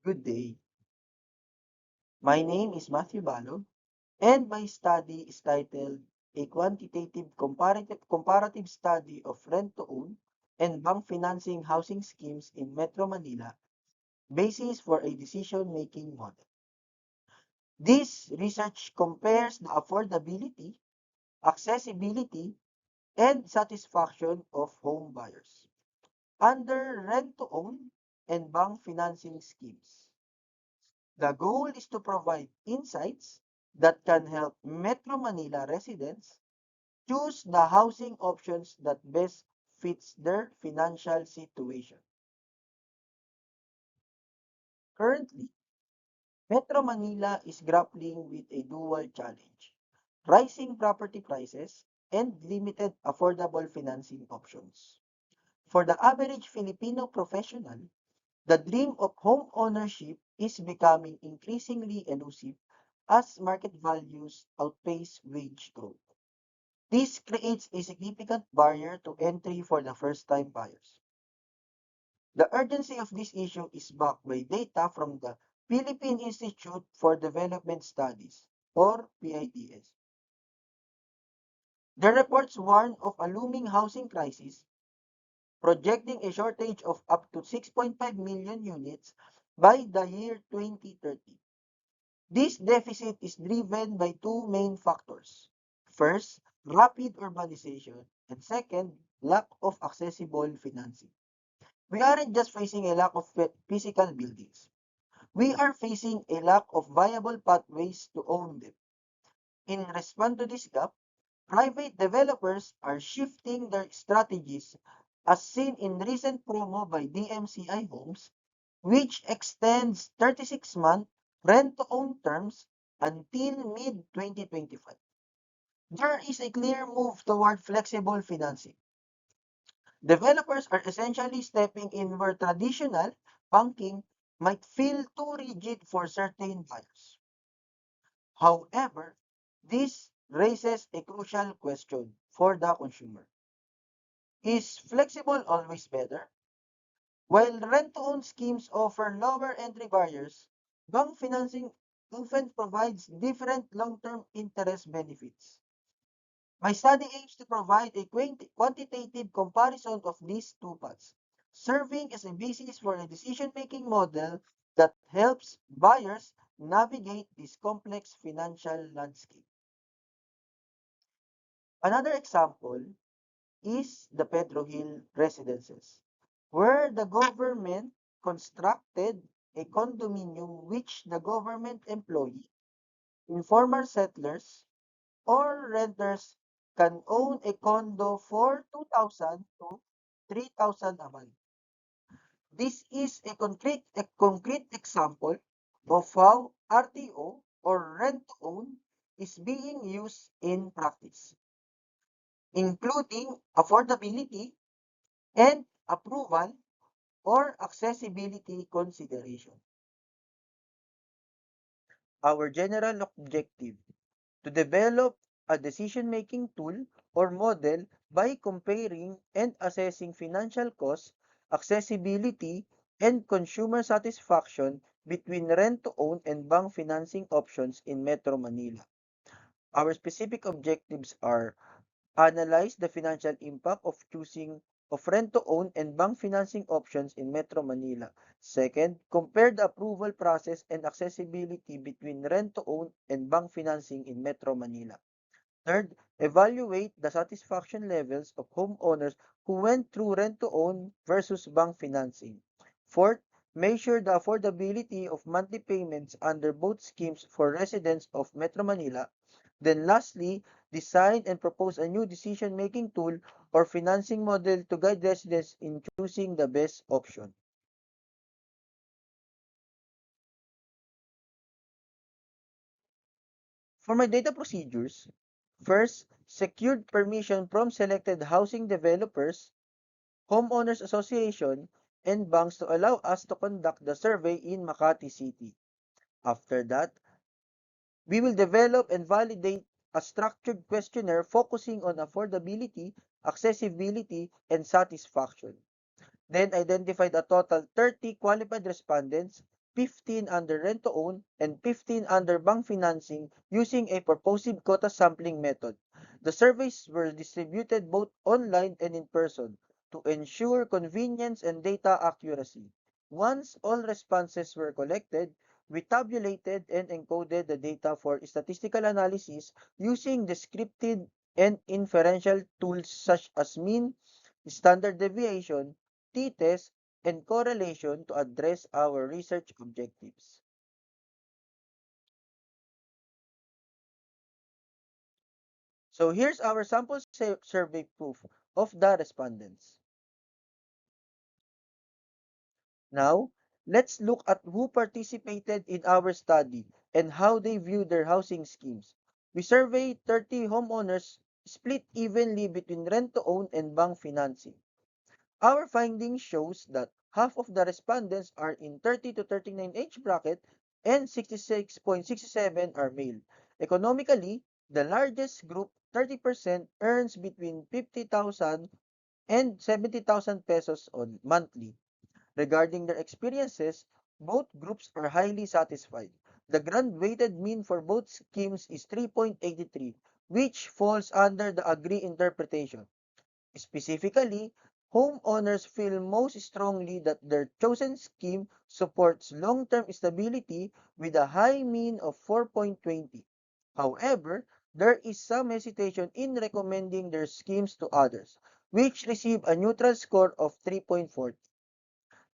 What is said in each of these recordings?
Good day. My name is Matthew Balog, and my study is titled A Quantitative Comparative Study of Rent-to-Own and Bank Financing Housing Schemes in Metro Manila, Basis for a Decision-Making Model. This research compares the affordability, accessibility, and satisfaction of home buyers under rent-to-own and bank financing schemes. The goal is to provide insights that can help Metro Manila residents choose the housing options that best fits their financial situation. Currently, Metro Manila is grappling with a dual challenge: rising property prices and limited affordable financing options. For the average Filipino professional, the dream of home ownership is becoming increasingly elusive as market values outpace wage growth. This creates a significant barrier to entry for the first-time buyers. The urgency of this issue is backed by data from the Philippine Institute for Development Studies, or PIDS. The reports warn of a looming housing crisis, projecting a shortage of up to 6.5 million units by the year 2030. This deficit is driven by two main factors. First, rapid urbanization, and second, lack of accessible financing. We aren't just facing a lack of physical buildings. We are facing a lack of viable pathways to own them. In response to this gap, private developers are shifting their strategies as seen in recent promo by DMCI Homes, which extends 36-month rent-to-own terms until mid-2025. There is a clear move toward flexible financing. Developers are essentially stepping in where traditional banking might feel too rigid for certain buyers. However, this raises a crucial question for the consumer. Is flexible always better? While rent-to-own schemes offer lower entry barriers, bank financing often provides different long-term interest benefits. My study aims to provide a quantitative comparison of these two paths, serving as a basis for a decision-making model that helps buyers navigate this complex financial landscape. Another example is the Pedro Hill residences, where the government constructed a condominium which the government employee, informal settlers, or renters can own a condo for 2,000 to 3,000 a month. This is a concrete example of how RTO, or rent to own, is being used in practice, including affordability and approval or accessibility consideration. Our general objective: to develop a decision-making tool or model by comparing and assessing financial costs, accessibility, and consumer satisfaction between rent-to-own and bank financing options in Metro Manila. Our specific objectives are: analyze the financial impact of rent-to-own and bank financing options in Metro Manila. Second, compare the approval process and accessibility between rent-to-own and bank financing in Metro Manila. Third, evaluate the satisfaction levels of homeowners who went through rent-to-own versus bank financing. Fourth, measure the affordability of monthly payments under both schemes for residents of Metro Manila. Then lastly, design and propose a new decision-making tool or financing model to guide residents in choosing the best option. For my data procedures, first, secured permission from selected housing developers, homeowners association, and banks to allow us to conduct the survey in Makati City. After that, we will develop and validate a structured questionnaire focusing on affordability, accessibility, and satisfaction. Then identify a total 30 qualified respondents, 15 under rent-to-own, and 15 under bank financing using a purposive quota sampling method. The surveys were distributed both online and in person to ensure convenience and data accuracy. Once all responses were collected, we tabulated and encoded the data for statistical analysis using descriptive and inferential tools such as mean, standard deviation, t-test, and correlation to address our research objectives. So here's our sample survey proof of the respondents. Now, let's look at who participated in our study and how they view their housing schemes. We surveyed 30 homeowners split evenly between rent-to-own and bank financing. Our findings shows that half of the respondents are in 30 to 39 age bracket and 66.67 are male. Economically, the largest group, 30%, earns between 50,000 and 70,000 pesos on monthly. Regarding their experiences, both groups are highly satisfied. The grand weighted mean for both schemes is 3.83, which falls under the agree interpretation. Specifically, homeowners feel most strongly that their chosen scheme supports long-term stability with a high mean of 4.20. However, there is some hesitation in recommending their schemes to others, which receive a neutral score of 3.40.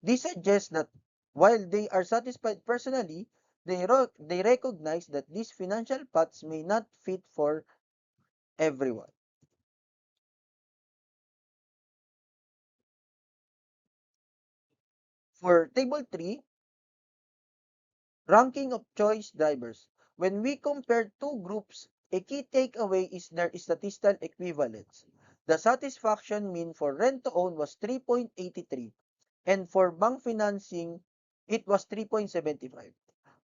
This suggests that while they are satisfied personally, they recognize that these financial paths may not fit for everyone. For Table 3, ranking of choice drivers. When we compare two groups, a key takeaway is their statistical equivalence. The satisfaction mean for rent-to-own was 3.83 and for bank financing, it was 3.75.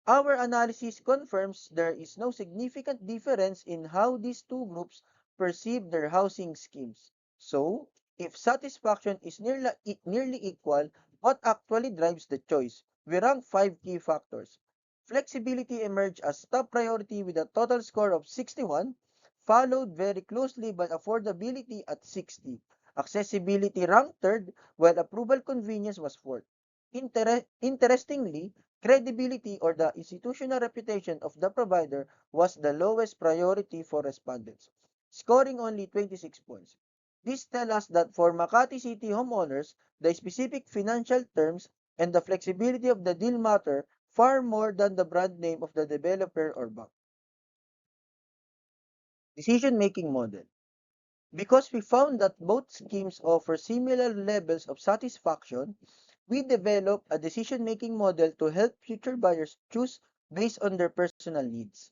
Our analysis confirms there is no significant difference in how these two groups perceive their housing schemes. So, if satisfaction is nearly equal, what actually drives the choice? We rank five key factors. Flexibility emerged as top priority with a total score of 61, followed very closely by affordability at 60. Accessibility ranked third, while approval convenience was fourth. Interestingly, credibility or the institutional reputation of the provider was the lowest priority for respondents, scoring only 26 points. This tells us that for Makati City homeowners, the specific financial terms and the flexibility of the deal matter far more than the brand name of the developer or bank. Decision-making model. Because we found that both schemes offer similar levels of satisfaction, we developed a decision-making model to help future buyers choose based on their personal needs.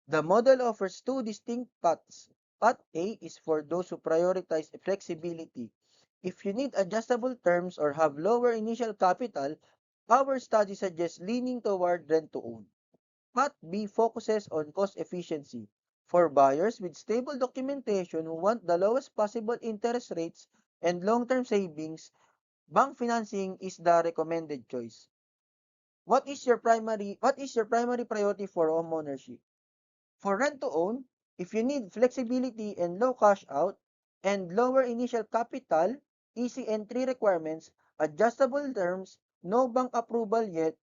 The model offers two distinct paths. Path A is for those who prioritize flexibility. If you need adjustable terms or have lower initial capital, our study suggests leaning toward rent-to-own. Path B focuses on cost efficiency. For buyers with stable documentation who want the lowest possible interest rates and long-term savings, bank financing is the recommended choice. What is your primary priority for homeownership? For rent to own, if you need flexibility and low cash out and lower initial capital, easy entry requirements, adjustable terms, no bank approval yet,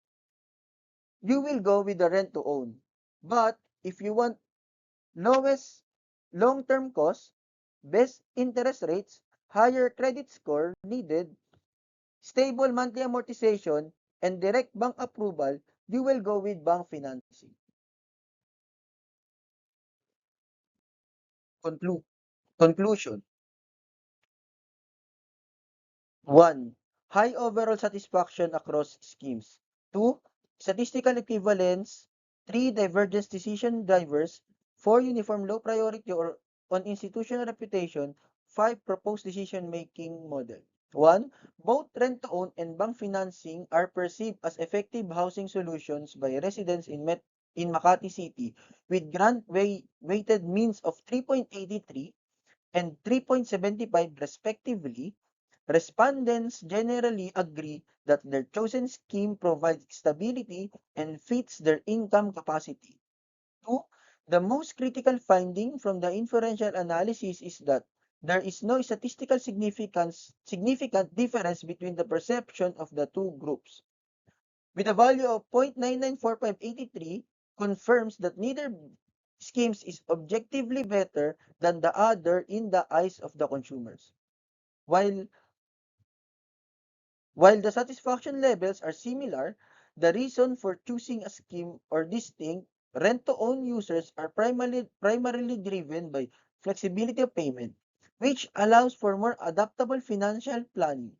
you will go with the rent to own. But if you want lowest long-term cost, best interest rates, higher credit score needed, stable monthly amortization, and direct bank approval, you will go with bank financing. Conclu- Conclusion. 1. High overall satisfaction across schemes. 2. Statistical equivalence. 3. Divergence decision drivers. 4. Uniform low priority or on institutional reputation. 5. Proposed decision-making model. 1. Both rent-to-own and bank financing are perceived as effective housing solutions by residents in Makati City with weighted means of 3.83 and 3.75 respectively. respondents generally agree that their chosen scheme provides stability and fits their income capacity. Two, the most critical finding from the inferential analysis is that there is no statistical significant difference between the perception of the two groups. With a value of 0.994583 confirms that neither schemes is objectively better than the other in the eyes of the consumers. While while the satisfaction levels are similar, the reason for choosing a scheme or distinct rent-to-own users are primarily driven by flexibility of payment, which allows for more adaptable financial planning.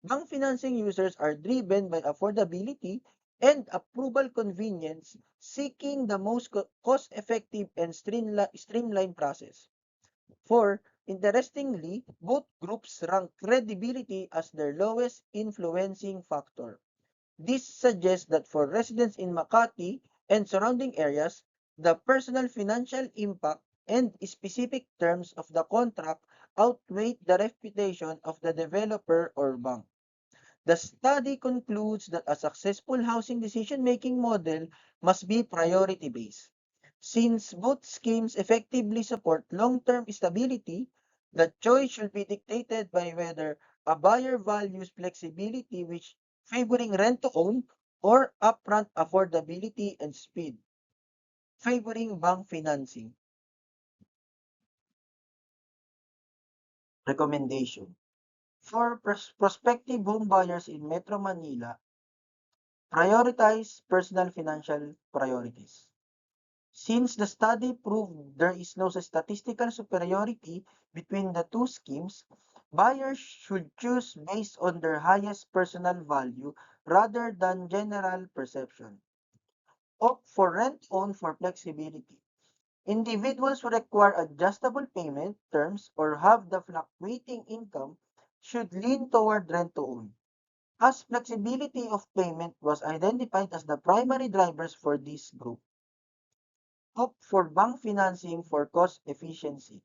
Bank financing users are driven by affordability and approval convenience, seeking the most cost-effective and streamlined process. Four, interestingly, both groups rank credibility as their lowest influencing factor. This suggests that for residents in Makati and surrounding areas, the personal financial impact and specific terms of the contract outweigh the reputation of the developer or bank. The study concludes that a successful housing decision-making model must be priority-based. Since both schemes effectively support long-term stability, the choice should be dictated by whether a buyer values flexibility which favoring rent-to-own or upfront affordability and speed, favoring bank financing. Recommendation. For prospective home buyers in Metro Manila, prioritize personal financial priorities. Since the study proved there is no statistical superiority between the two schemes, buyers should choose based on their highest personal value rather than general perception. Opt for rent-own for flexibility. Individuals who require adjustable payment terms or have the fluctuating income should lean toward rent-to-own, as flexibility of payment was identified as the primary drivers for this group. Opt for bank financing for cost efficiency.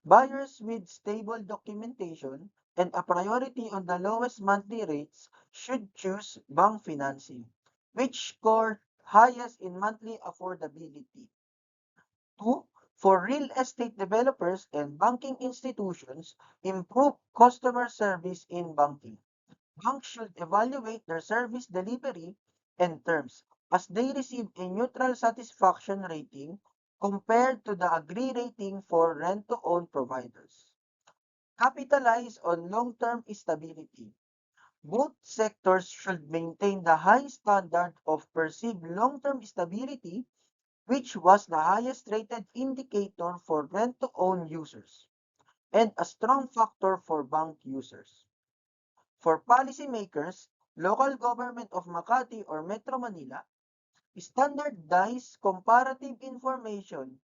Buyers with stable documentation and a priority on the lowest monthly rates should choose bank financing, which score highest in monthly affordability. Two, for real estate developers and banking institutions, improve customer service in banking. Banks should evaluate their service delivery and terms as they receive a neutral satisfaction rating compared to the agree rating for rent-to-own providers. Capitalize on long-term stability. Both sectors should maintain the high standard of perceived long-term stability, which was the highest rated indicator for rent-to-own users and a strong factor for bank users. For policymakers, local government of Makati or Metro Manila, standardized comparative information.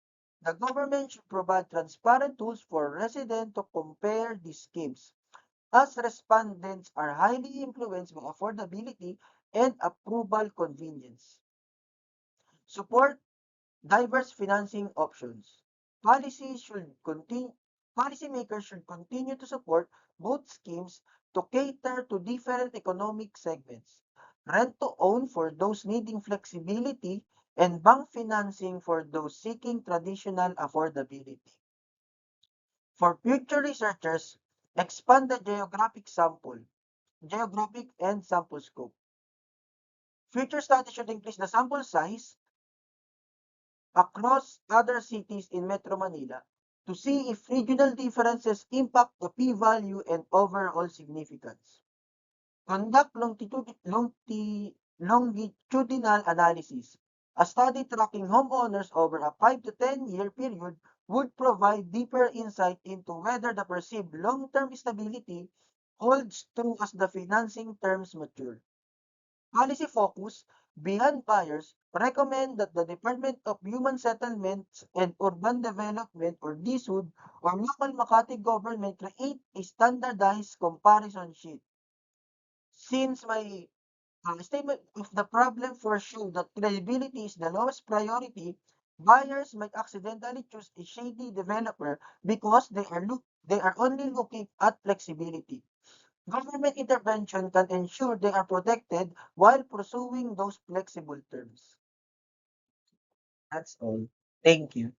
The government should provide transparent tools for residents to compare these schemes, as respondents are highly influenced by affordability and approval convenience. Support diverse financing options. Policies should continue, Policymakers should continue to support both schemes to cater to different economic segments. Rent to own for those needing flexibility and bank financing for those seeking traditional affordability. For future researchers, expand the geographic and sample scope. Future studies should increase the sample size across other cities in Metro Manila to see if regional differences impact the p-value and overall significance. Conduct longitudinal analysis. A study tracking homeowners over a 5 to 10-year period would provide deeper insight into whether the perceived long-term stability holds true as the financing terms mature. Policy focus beyond buyers recommend that the Department of Human Settlements and Urban Development or DSUD or local Makati government create a standardized comparison sheet. Since my statement of the problem for sure that credibility is the lowest priority, buyers might accidentally choose a shady developer because they are only looking at flexibility. Government intervention can ensure they are protected while pursuing those flexible terms. That's all. Thank you.